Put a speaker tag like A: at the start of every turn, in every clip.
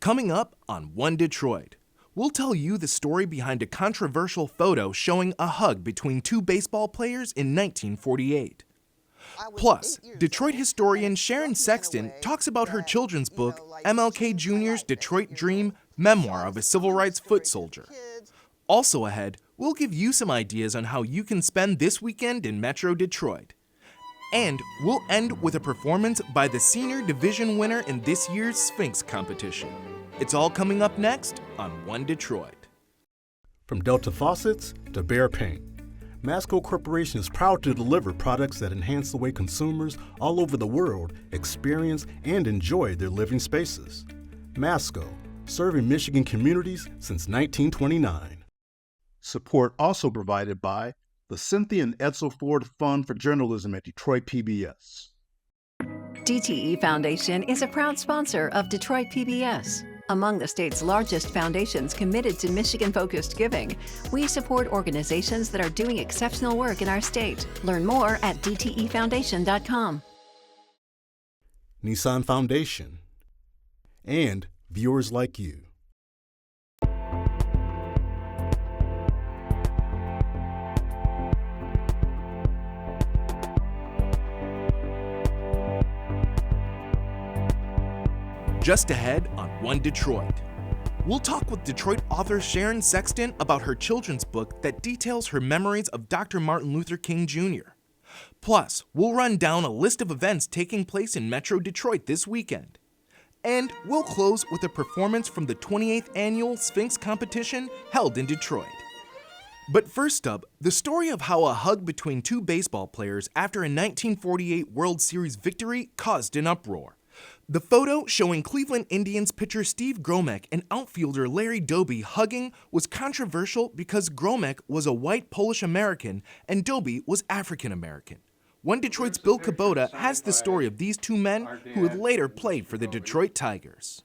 A: Coming up on One Detroit, we'll tell you the story behind a controversial photo showing a hug between two baseball players in 1948. Plus, Detroit historian Sharon Sexton talks about her children's book, MLK Jr.'s Detroit Dream, Memoir of a Civil Rights Foot Soldier. Also ahead, we'll give you some ideas on how you can spend this weekend in Metro Detroit. And we'll end with a performance by the senior division winner in this year's Sphinx Competition. It's all coming up next on One Detroit.
B: From Delta Faucets to Behr Paint, Masco Corporation is proud to deliver products that enhance the way consumers all over the world experience and enjoy their living spaces. Masco, serving Michigan communities since 1929.
C: Support also provided by the Cynthia and Edsel Ford Fund for Journalism at Detroit PBS.
D: DTE Foundation is a proud sponsor of Detroit PBS. Among the state's largest foundations committed to Michigan-focused giving, we support organizations that are doing exceptional work in our state. Learn more at dtefoundation.com.
B: Nissan Foundation, and viewers like you.
A: Just ahead on One Detroit, we'll talk with Detroit author Sharon Sexton about her children's book that details her memories of Dr. Martin Luther King Jr. Plus, we'll run down a list of events taking place in Metro Detroit this weekend. And we'll close with a performance from the 28th annual Sphinx Competition held in Detroit. But first up, the story of how a hug between two baseball players after a 1948 World Series victory caused an uproar. The photo showing Cleveland Indians pitcher Steve Gromek and outfielder Larry Doby hugging was controversial because Gromek was a white Polish-American and Doby was African-American. One Detroit's Bill Kubota has the story of these two men who would later play for the Detroit Tigers.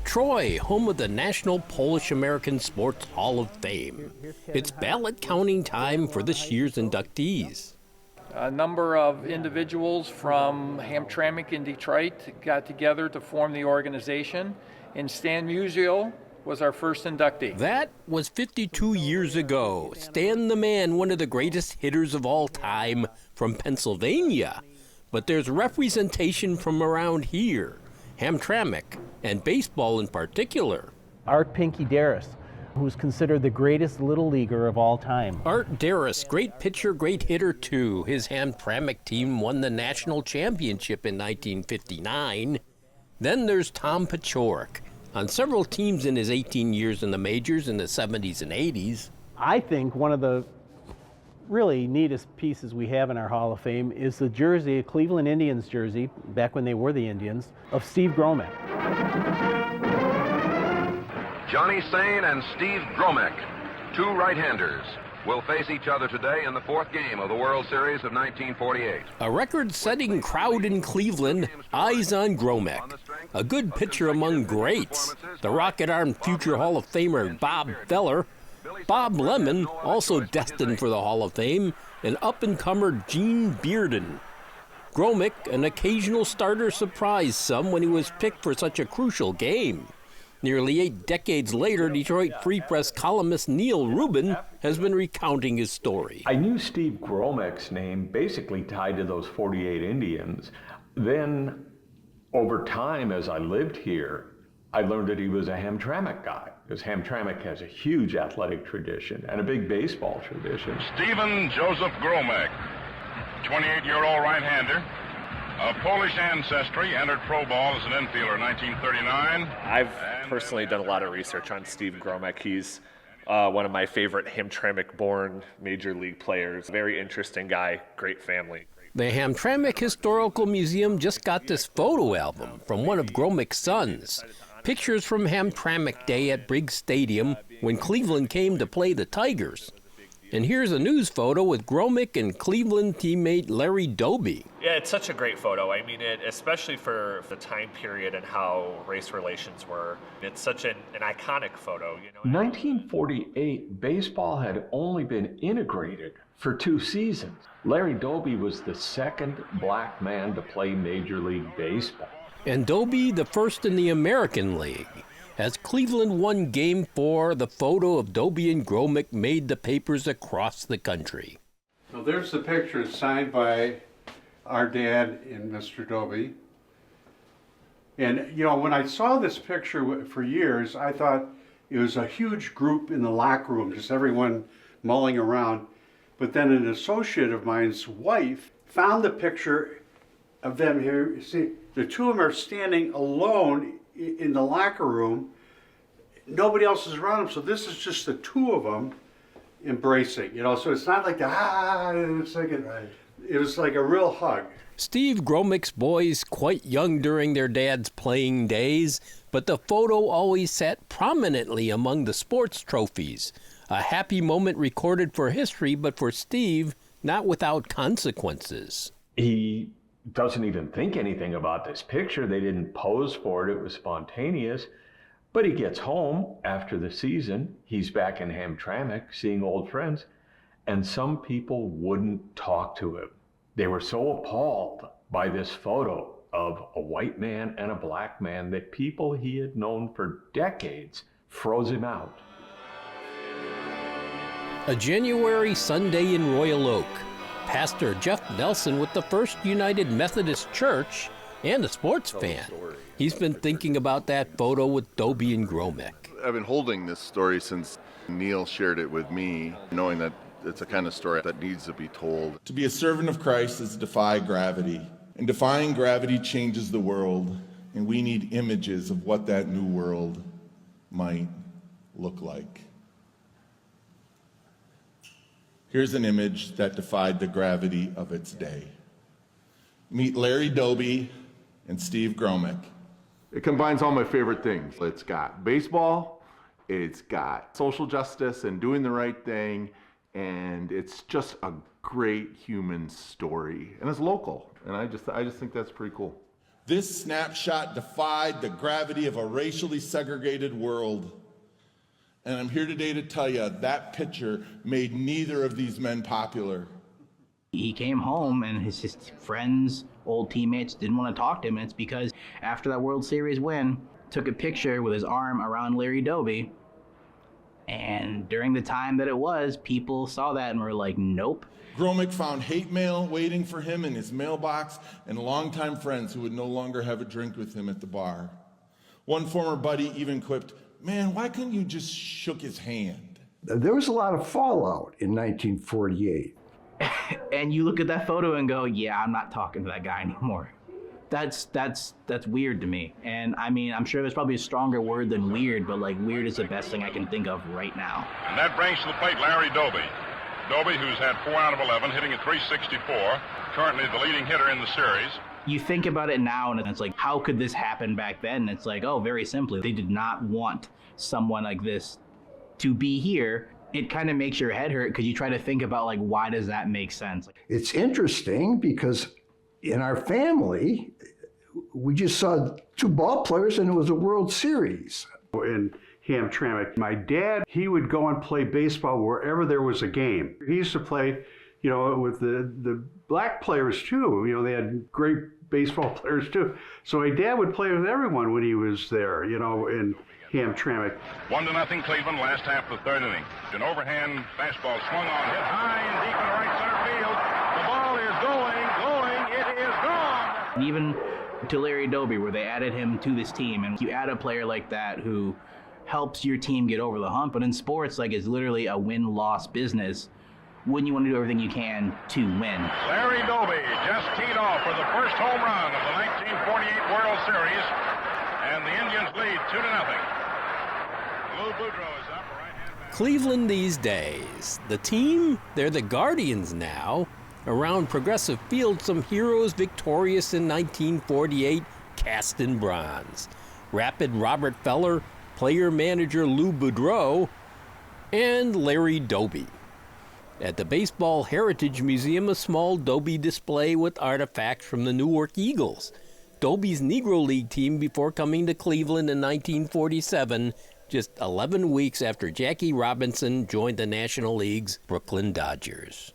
E: Troy, home of the National Polish-American Sports Hall of Fame. It's ballot counting time for this year's inductees.
F: A number of individuals from Hamtramck in Detroit got together to form the organization, and Stan Musial was our first inductee.
E: That was 52 years ago. Stan the Man, one of the greatest hitters of all time from Pennsylvania. But there's representation from around here. Hamtramck, and baseball in particular.
G: Art Pinky Darris, who's considered the greatest little leaguer of all time.
E: Art Darris, great pitcher, great hitter too. His Hamtramck team won the national championship in 1959. Then there's Tom Paciorek, on several teams in his 18 years in the majors in the 70s and 80s.
G: I think one of the really neatest pieces we have in our Hall of Fame is the jersey, a Cleveland Indians jersey, back when they were the Indians, of Steve Gromek.
H: Johnny Sane and Steve Gromek, two right-handers, will face each other today in the fourth game of the World Series of 1948.
E: A record-setting crowd in Cleveland, eyes on Gromek. A good pitcher among greats. The rocket-armed future Hall of Famer Bob Feller, Bob Lemon, also destined for the Hall of Fame, and up-and-comer Gene Bearden. Gromek, an occasional starter, surprised some when he was picked for such a crucial game. Nearly 8 decades later, Detroit Free Press columnist Neil Rubin has been recounting his story.
I: I knew Steve Gromek's name basically tied to those 48 Indians. Then, over time, as I lived here, I learned that he was a Hamtramck guy, because Hamtramck has a huge athletic tradition and a big baseball tradition.
J: Stephen Joseph Gromek, 28-year-old right-hander, of Polish ancestry, entered pro ball as an infielder in 1939.
K: I've personally done a lot of research on Steve Gromek. He's one of my favorite Hamtramck-born major league players. Very interesting guy, great family.
E: The Hamtramck Historical Museum just got this photo album from one of Gromek's sons. Pictures from Hamtramck Day at Briggs Stadium when Cleveland came to play the Tigers. And here's a news photo with Gromek and Cleveland teammate Larry Doby.
K: Yeah, it's such a great photo. I mean, especially for the time period and how race relations were. It's such an iconic photo.
I: 1948, baseball had only been integrated for 2 seasons. Larry Doby was the second black man to play Major League Baseball.
E: And Doby the first in the American League. As Cleveland won Game 4, the photo of Doby and Gromek made the papers across the country.
L: So there's the picture signed by our dad and Mr. Doby. And, you know, when I saw this picture for years, I thought it was a huge group in the locker room, just everyone mulling around. But then an associate of mine's wife found the picture of them here. You see, the two of them are standing alone in the locker room. Nobody else is around them, so this is just the two of them embracing, you know. So it's not like it's like it was like a real hug.
E: Steve Gromek's boys quite young during their dad's playing days, but the photo always sat prominently among the sports trophies. A happy moment recorded for history, but for Steve, not without consequences.
I: He doesn't even think anything about this picture. They didn't pose for it. It was spontaneous. But he gets home after the season. He's back in Hamtramck seeing old friends, and some people wouldn't talk to him. They were so appalled by this photo of a white man and a black man that people he had known for decades froze him out.
E: A January Sunday in Royal Oak. Pastor Jeff Nelson with the First United Methodist Church and a sports fan. He's been thinking about that photo with Doby and Gromek.
M: I've been holding this story since Neil shared it with me, knowing that it's a kind of story that needs to be told.
N: To be a servant of Christ is to defy gravity. And defying gravity changes the world, and we need images of what that new world might look like. Here's an image that defied the gravity of its day. Meet Larry Doby and Steve Gromek.
O: It combines all my favorite things. It's got baseball, it's got social justice and doing the right thing, and it's just a great human story. And it's local, and I just think that's pretty cool.
N: This snapshot defied the gravity of a racially segregated world. And I'm here today to tell you that picture made neither of these men popular.
P: He came home and his friends, old teammates didn't want to talk to him. And it's because after that World Series win, took a picture with his arm around Larry Doby. And during the time that it was, people saw that and were like, nope.
N: Gromek found hate mail waiting for him in his mailbox and longtime friends who would no longer have a drink with him at the bar. One former buddy even quipped, "Man, why couldn't you just shook his hand?"
Q: There was a lot of fallout in 1948.
P: And you look at that photo and go, yeah, I'm not talking to that guy anymore. That's weird to me. And I mean, I'm sure there's probably a stronger word than weird, but like weird is the best thing I can think of right now.
J: And that brings to the plate Larry Doby. Doby, who's had 4 out of 11, hitting at .364, currently the leading hitter in the series.
P: You think about it now and it's like, how could this happen back then? And it's like, oh, very simply, they did not want someone like this to be here. It kind of makes your head hurt because you try to think about like, why does that make sense?
Q: It's interesting because in our family, we just saw 2 ball players and it was a World Series.
L: In Hamtramck, my dad, he would go and play baseball wherever there was a game. He used to play, you know, with the black players too. You know, they had great baseball players too. So my dad would play with everyone when he was there, you know, in Hamtramck.
J: 1-0 Cleveland, last half of the 3rd inning. An overhand fastball swung on, hit high and deep in right center field. The ball is going, it is gone!
P: Even to Larry Doby, where they added him to this team, and you add a player like that who helps your team get over the hump. But in sports, like, it's literally a win-loss business. Wouldn't you want to do everything you can to win?
J: Larry Doby just teed off for the first home run of the 1948 World Series, and the Indians lead 2-0. Lou Boudreau is up right-hand.
E: Cleveland these days. The team, they're the Guardians now. Around Progressive Field, some heroes victorious in 1948, cast in bronze. Rapid Robert Feller, player-manager Lou Boudreau, and Larry Doby. At the Baseball Heritage Museum, a small Doby display with artifacts from the Newark Eagles, Doby's Negro League team before coming to Cleveland in 1947, just 11 weeks after Jackie Robinson joined the National League's Brooklyn Dodgers.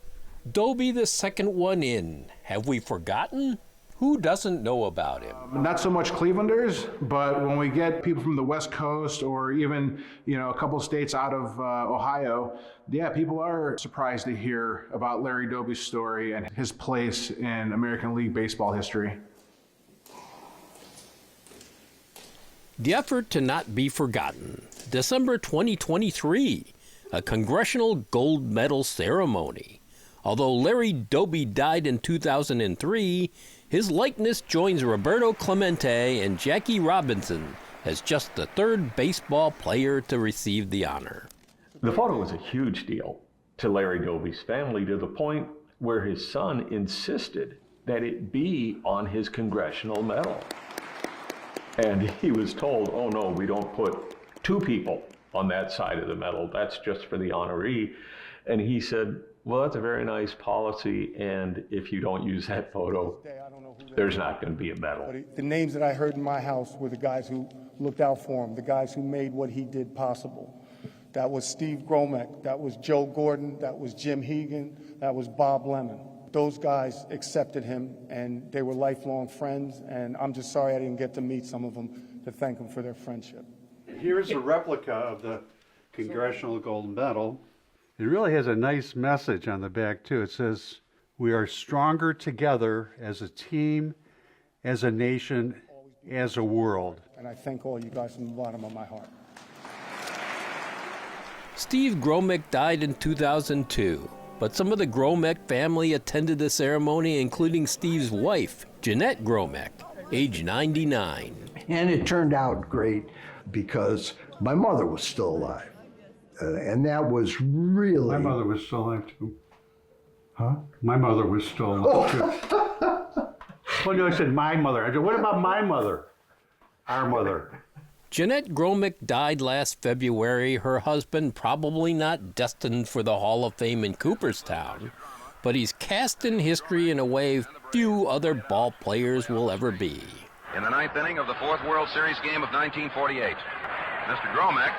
E: Doby, the second one in. Have we forgotten? Who doesn't know about him?
R: Not so much Clevelanders, but when we get people from the West Coast or even, a couple states out of Ohio, yeah, people are surprised to hear about Larry Doby's story and his place in American League Baseball history.
E: The effort to not be forgotten. December 2023, a Congressional Gold Medal ceremony. Although Larry Doby died in 2003, his likeness joins Roberto Clemente and Jackie Robinson as just the third baseball player to receive the honor.
I: The photo was a huge deal to Larry Doby's family, to the point where his son insisted that it be on his congressional medal. And he was told, oh no, we don't put two people on that side of the medal. That's just for the honoree. And he said, well, that's a very nice policy, and if you don't use that photo, there's not going to be a medal.
S: But the names that I heard in my house were the guys who looked out for him, the guys who made what he did possible. That was Steve Gromek, that was Joe Gordon, that was Jim Hegan, that was Bob Lemon. Those guys accepted him, and they were lifelong friends, and I'm just sorry I didn't get to meet some of them to thank them for their friendship.
L: Here's a replica of the Congressional Gold Medal. It really has a nice message on the back, too. It says, we are stronger together as a team, as a nation, as a world.
S: And I thank all you guys from the bottom of my heart.
E: Steve Gromek died in 2002, but some of the Gromek family attended the ceremony, including Steve's wife, Jeanette Gromek, age 99.
Q: And it turned out great because my mother was still alive. And that was really...
L: My mother was still alive, too. Huh? My mother was still alive, too. Well, no, I said my mother. I said, what about my mother? Our mother.
E: Jeanette Gromek died last February, her husband probably not destined for the Hall of Fame in Cooperstown, but he's cast in history in a way few other ball players will ever be.
H: In the ninth inning of the fourth World Series game of 1948, Mr. Gromek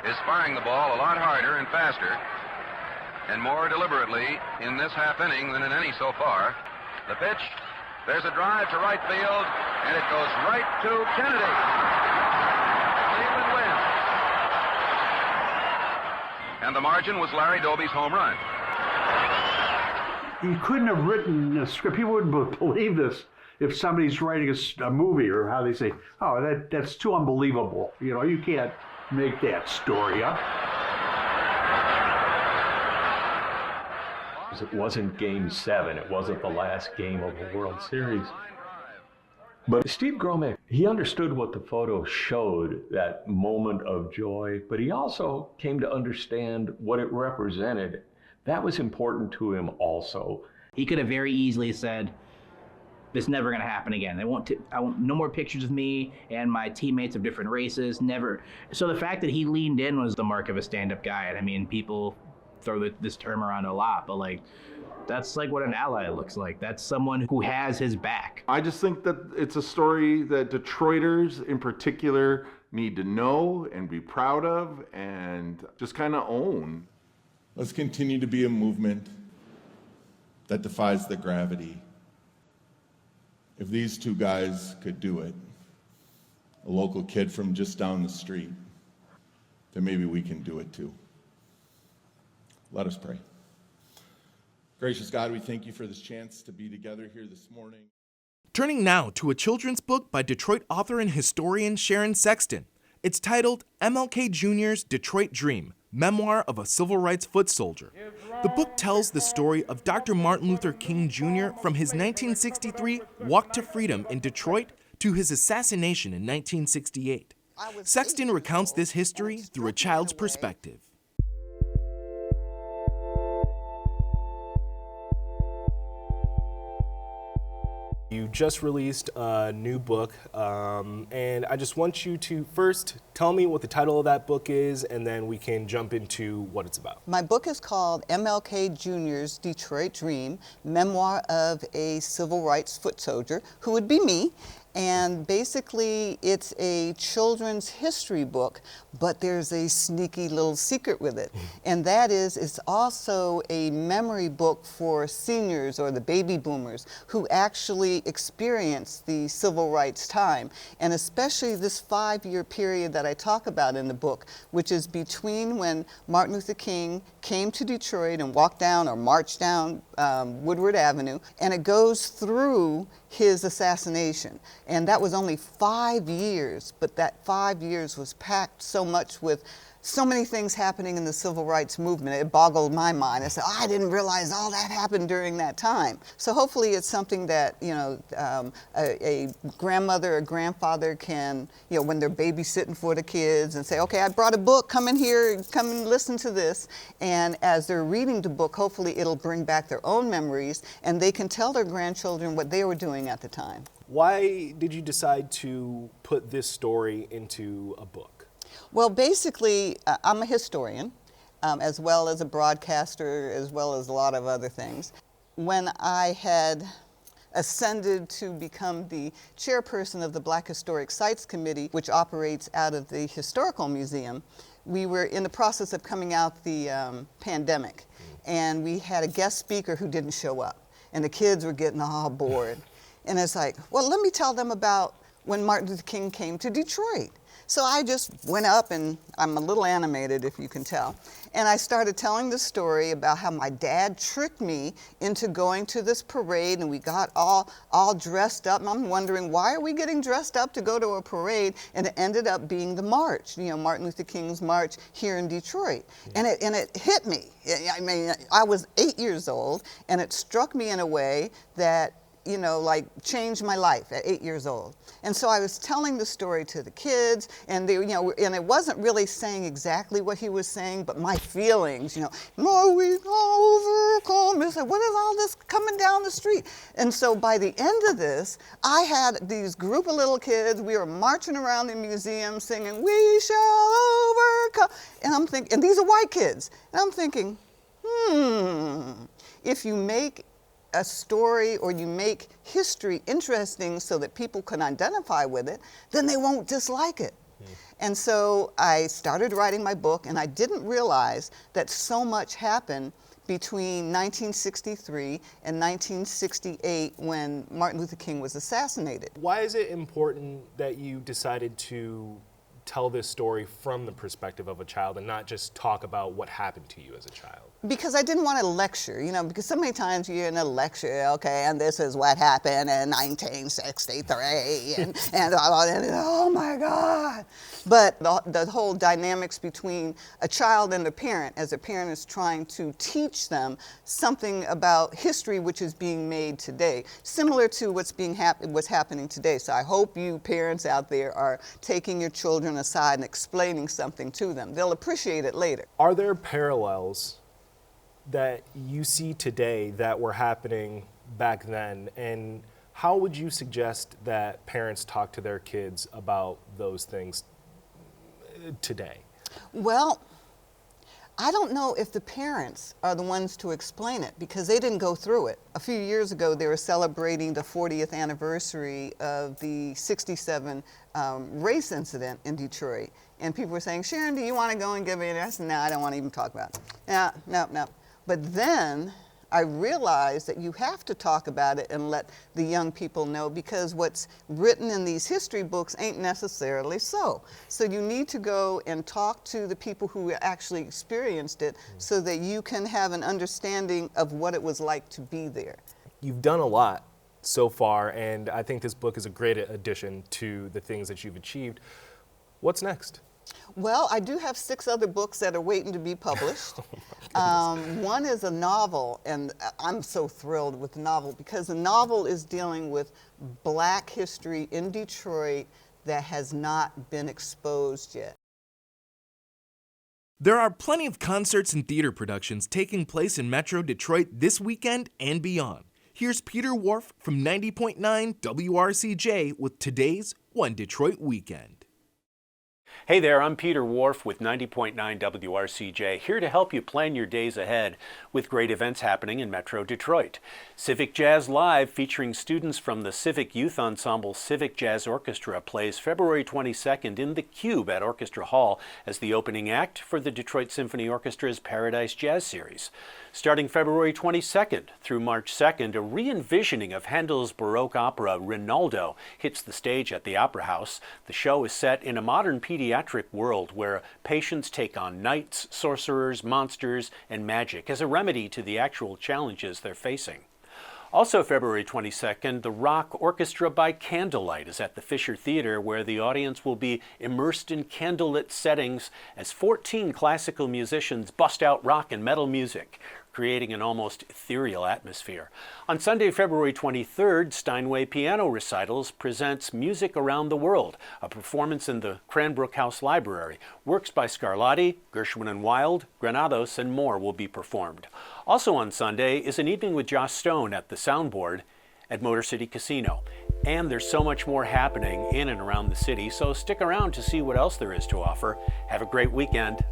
H: is firing the ball a lot harder and faster and more deliberately in this half inning than in any so far. The pitch, there's a drive to right field, and it goes right to Kennedy. Cleveland wins. And the margin was Larry Doby's home run.
L: You couldn't have written a script. People wouldn't believe this if somebody's writing a movie, or how they say, oh, that's too unbelievable. You can't make that story up.
I: It wasn't Game 7. It wasn't the last game of the World Series. But Steve Gromek, he understood what the photo showed, that moment of joy, but he also came to understand what it represented. That was important to him also.
P: He could have very easily said, this is never going to happen again. I want no more pictures of me and my teammates of different races, never. So the fact that he leaned in was the mark of a stand-up guy. And I mean, people throw this term around a lot, but that's what an ally looks like. That's someone who has his back.
O: I just think that it's a story that Detroiters in particular need to know and be proud of and just kind of own.
N: Let's continue to be a movement that defies the gravity. If these two guys could do it, a local kid from just down the street, then maybe we can do it too. Let us pray. Gracious God, we thank you for this chance to be together here this morning.
A: Turning now to a children's book by Detroit author and historian Sharon Sexton. It's titled MLK Jr.'s Detroit Dream, Memoir of a Civil Rights Foot Soldier. The book tells the story of Dr. Martin Luther King Jr. from his 1963 walk to freedom in Detroit to his assassination in 1968. Sexton recounts this history through a child's perspective.
T: You just released a new book, and I just want you to first tell me what the title of that book is, and then we can jump into what it's about.
U: My book is called MLK Jr.'s Detroit Dream, Memoir of a Civil Rights Foot Soldier, who would be me. And basically, it's a children's history book, but there's a sneaky little secret with it. And that is, it's also a memory book for seniors or the baby boomers who actually experienced the civil rights time. And especially this 5-year period that I talk about in the book, which is between when Martin Luther King came to Detroit and walked down or marched down Woodward Avenue, and it goes through his assassination. And that was only 5 years, but that 5 years was packed so much with so many things happening in the civil rights movement. It boggled my mind. I said, oh, I didn't realize all that happened during that time. So hopefully it's something that, you know, a grandmother or grandfather can, you know, when they're babysitting for the kids and say, okay, I brought a book, come in here, come and listen to this. And as they're reading the book, hopefully it'll bring back their own memories and they can tell their grandchildren what they were doing at the time.
T: Why did you decide to put this story into a book?
U: Well, basically, I'm a historian, as well as a broadcaster, as well as a lot of other things. When I had ascended to become the chairperson of the Black Historic Sites Committee, which operates out of the Historical Museum, we were in the process of coming out the pandemic, and we had a guest speaker who didn't show up, and the kids were getting all bored. And it's like, well, let me tell them about when Martin Luther King came to Detroit. So I just went up, and I'm a little animated, if you can tell, and I started telling the story about how my dad tricked me into going to this parade, and we got all dressed up, and I'm wondering, why are we getting dressed up to go to a parade? And it ended up being the march, you know, Martin Luther King's march here in Detroit. And it hit me. I mean, I was 8 years old, and it struck me in a way that, you know, like changed my life at 8 years old. And so I was telling the story to the kids, and they, you know, and it wasn't really saying exactly what he was saying, but my feelings, you know, no, we overcome. It's like, what is all this coming down the street? And so by the end of this, I had these group of little kids, we were marching around the museum singing, we shall overcome. And I'm thinking, and these are white kids. And I'm thinking, if you make a story or you make history interesting so that people can identify with it, then they won't dislike it. And so I started writing my book, and I didn't realize that so much happened between 1963 and 1968 when Martin Luther King was assassinated.
T: Why is it important that you decided to tell this story from the perspective of a child and not just talk about what happened to you as a child?
U: Because I didn't want to lecture, you know, because so many times you're in a lecture, okay, and this is what happened in 1963, and oh my God. But the whole dynamics between a child and a parent, as a parent is trying to teach them something about history which is being made today, similar to what's happening today. So I hope you parents out there are taking your children aside and explaining something to them. They'll appreciate it later.
T: Are there parallels that you see today that were happening back then, and how would you suggest that parents talk to their kids about those things today?
U: Well, I don't know if the parents are the ones to explain it because they didn't go through it. A few years ago, they were celebrating the 40th anniversary of the '67 race incident in Detroit. And people were saying, Sharon, do you want to go and give it? I said, no, I don't want to even talk about it. No. But then I realized that you have to talk about it and let the young people know, because what's written in these history books ain't necessarily so. So you need to go and talk to the people who actually experienced it so that you can have an understanding of what it was like to be there.
T: You've done a lot so far, and I think this book is a great addition to the things that you've achieved. What's next?
U: Well, I do have 6 other books that are waiting to be published. One is a novel, and I'm so thrilled with the novel because the novel is dealing with Black history in Detroit that has not been exposed yet.
A: There are plenty of concerts and theater productions taking place in Metro Detroit this weekend and beyond. Here's Peter Whorf from 90.9 WRCJ with today's One Detroit Weekend.
C: Hey there, I'm Peter Whorf with 90.9 WRCJ, here to help you plan your days ahead with great events happening in Metro Detroit. Civic Jazz Live, featuring students from the Civic Youth Ensemble Civic Jazz Orchestra, plays February 22nd in the Cube at Orchestra Hall as the opening act for the Detroit Symphony Orchestra's Paradise Jazz Series. Starting February 22nd through March 2nd, a re-envisioning of Handel's Baroque opera Rinaldo hits the stage at the Opera House. The show is set in a modern pediatric world where patients take on knights, sorcerers, monsters, and magic as a remedy to the actual challenges they're facing. Also February 22nd, the Rock Orchestra by Candlelight is at the Fisher Theater, where the audience will be immersed in candlelit settings as 14 classical musicians bust out rock and metal music, creating an almost ethereal atmosphere. On Sunday, February 23rd, Steinway Piano Recitals presents Music Around the World, a performance in the Cranbrook House Library. Works by Scarlatti, Gershwin and Wilde, Granados, and more will be performed. Also on Sunday is an evening with Joss Stone at the Soundboard at Motor City Casino. And there's so much more happening in and around the city, so stick around to see what else there is to offer. Have a great weekend.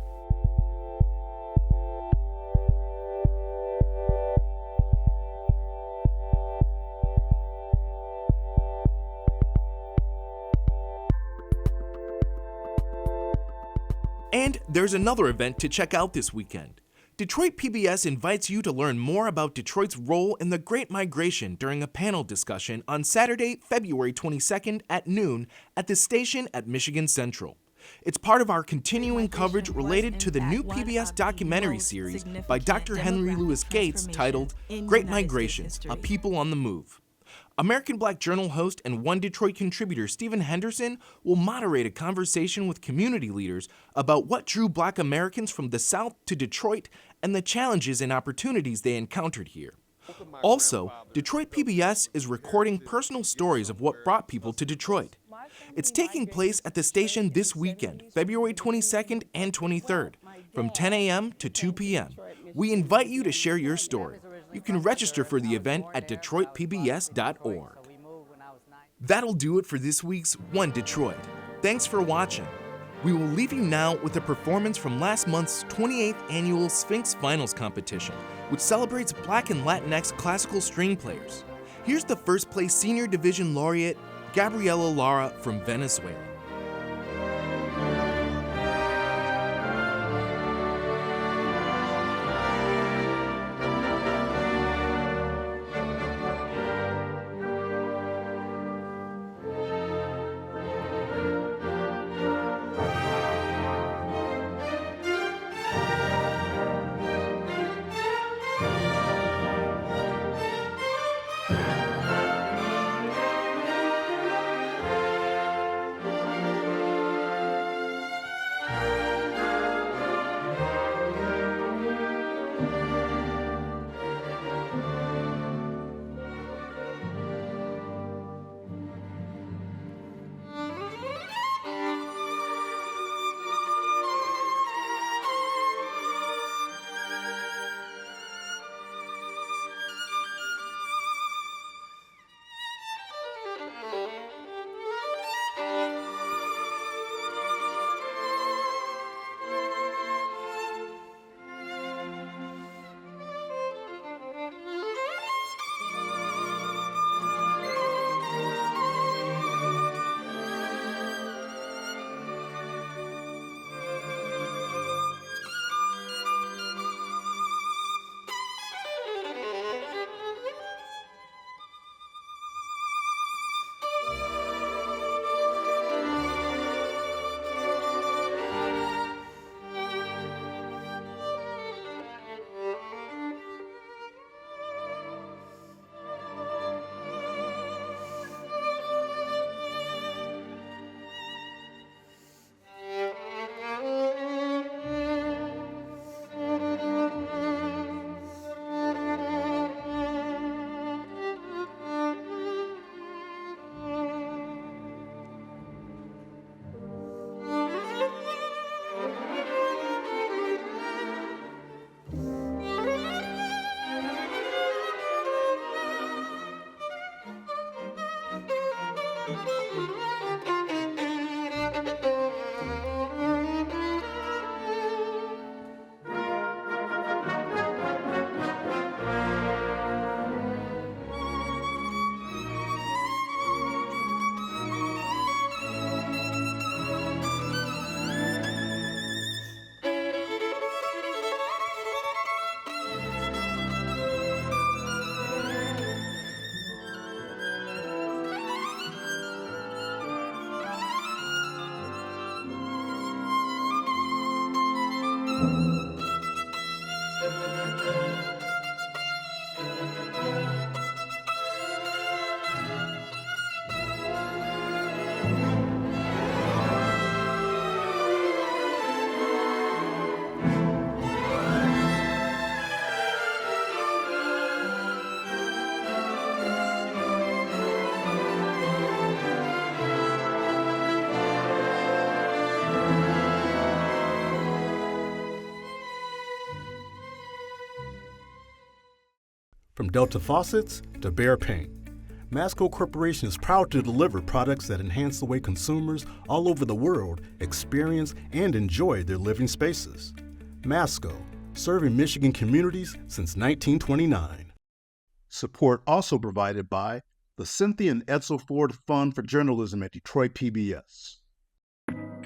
A: And there's another event to check out this weekend. Detroit PBS invites you to learn more about Detroit's role in the Great Migration during a panel discussion on Saturday, February 22nd at noon at the station at Michigan Central. It's part of our continuing coverage related to the new PBS documentary series by Dr. Henry Louis Gates titled Great Migration, A People on the Move. American Black Journal host and One Detroit contributor Stephen Henderson will moderate a conversation with community leaders about what drew Black Americans from the South to Detroit and the challenges and opportunities they encountered here. Also, Detroit PBS is recording personal stories of what brought people to Detroit. It's taking place at the station this weekend, February 22nd and 23rd, from 10 a.m. to 2 p.m. We invite you to share your story. You can register for the event at DetroitPBS.org. That'll do it for this week's One Detroit. Thanks for watching. We will leave you now with a performance from last month's 28th annual Sphinx Finals Competition, which celebrates Black and Latinx classical string players. Here's the first place Senior Division Laureate, Gabriela Lara from Venezuela.
B: Delta faucets to Behr paint, Masco Corporation is proud to deliver products that enhance the way consumers all over the world experience and enjoy their living spaces. Masco, serving Michigan communities since 1929.
D: Support also provided by the Cynthia and Edsel Ford Fund for Journalism at Detroit PBS.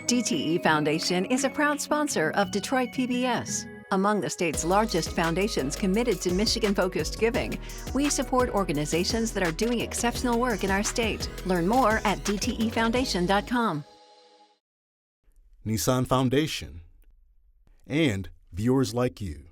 V: DTE Foundation is a proud sponsor of Detroit PBS. Among the state's largest foundations committed to Michigan-focused giving, we support organizations that are doing exceptional work in our state. Learn more at dtefoundation.com.
B: Nissan Foundation, and viewers like you.